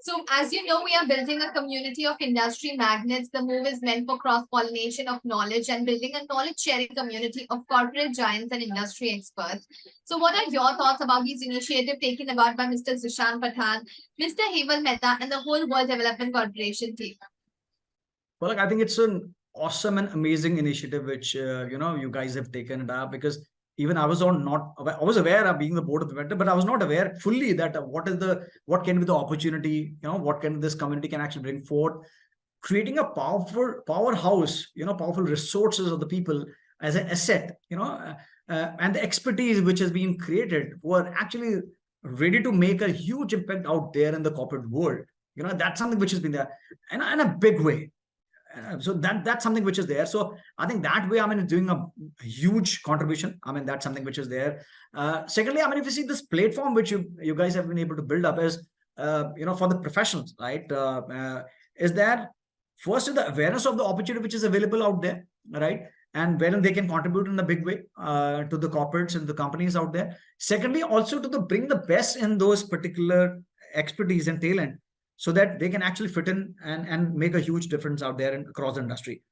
Speaker 1: So, as you know, we are building a community of industry magnates. The move is meant for cross-pollination of knowledge and building a knowledge-sharing community of corporate giants and industry experts. So, what are your thoughts about these initiatives taken about by Mr. Zishan Pathan, Mr. Hemal Mehta, and the whole World Development Corporation team?
Speaker 2: Well, I think it's an awesome and amazing initiative which you guys have taken it up, because even I was I was aware of being the board of directors, but I was not aware fully that what can be the opportunity, what can this community can actually bring forth, creating a powerhouse, powerful resources of the people as an asset, and the expertise which has been created were actually ready to make a huge impact out there in the corporate world. That's something which has been there in a big way. So that's something which is there. So I think that way, I mean, it's doing a huge contribution. I mean, that's something which is there. Secondly, I mean, if you see this platform which you guys have been able to build up is, for the professionals, right? Is that first is the awareness of the opportunity which is available out there, right? And wherein they can contribute in a big way to the corporates and the companies out there. Secondly, also to bring the best in those particular expertise and talent, so that they can actually fit in and make a huge difference out there and across the industry.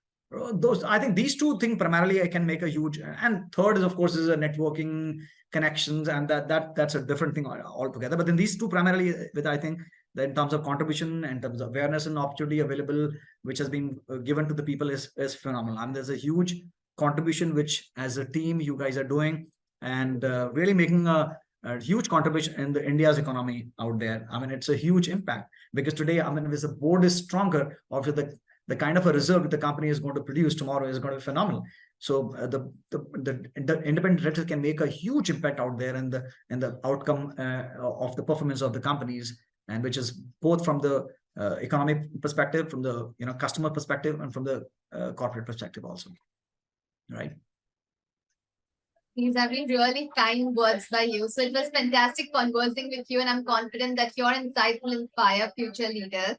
Speaker 2: I think these two things primarily can make a huge, and third is, of course, is a networking connections, and that's a different thing altogether. But then these two primarily, with I think that in terms of contribution, in terms of awareness and opportunity available, which has been given to the people is phenomenal. And there's a huge contribution which, as a team, you guys are doing, and really making a huge contribution in India's economy out there. I mean, it's a huge impact, because today, I mean, if the board is stronger, or if the kind of a result that the company is going to produce tomorrow is going to be phenomenal. So the independent directors can make a huge impact out there in the outcome of the performance of the companies, and which is both from the economic perspective, from the customer perspective, and from the corporate perspective also, right?
Speaker 1: These have been really kind words by you. So it was fantastic conversing with you, and I'm confident that your insights will inspire future leaders.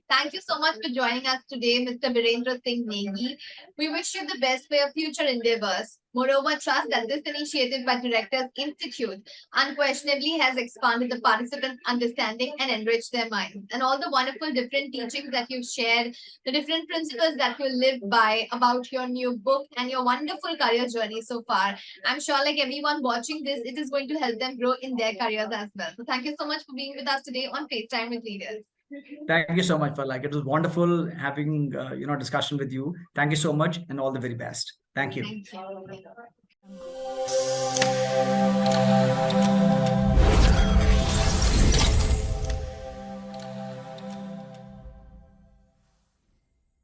Speaker 1: Thank you so much for joining us today, Mr. Birendra Singh Negi. We wish you the best for your future endeavors. Moreover, trust that this initiative by Directors Institute unquestionably has expanded the participants' understanding and enriched their minds. And all the wonderful different teachings that you've shared, the different principles that you live by about your new book and your wonderful career journey so far. I'm sure, like everyone watching this, it is going to help them grow in their careers as well. So thank you so much for being with us today on FaceTime with Leaders.
Speaker 2: Thank you so much, for it was wonderful having discussion with you. Thank you so much, and all the very best. Thank you.
Speaker 1: Thank you.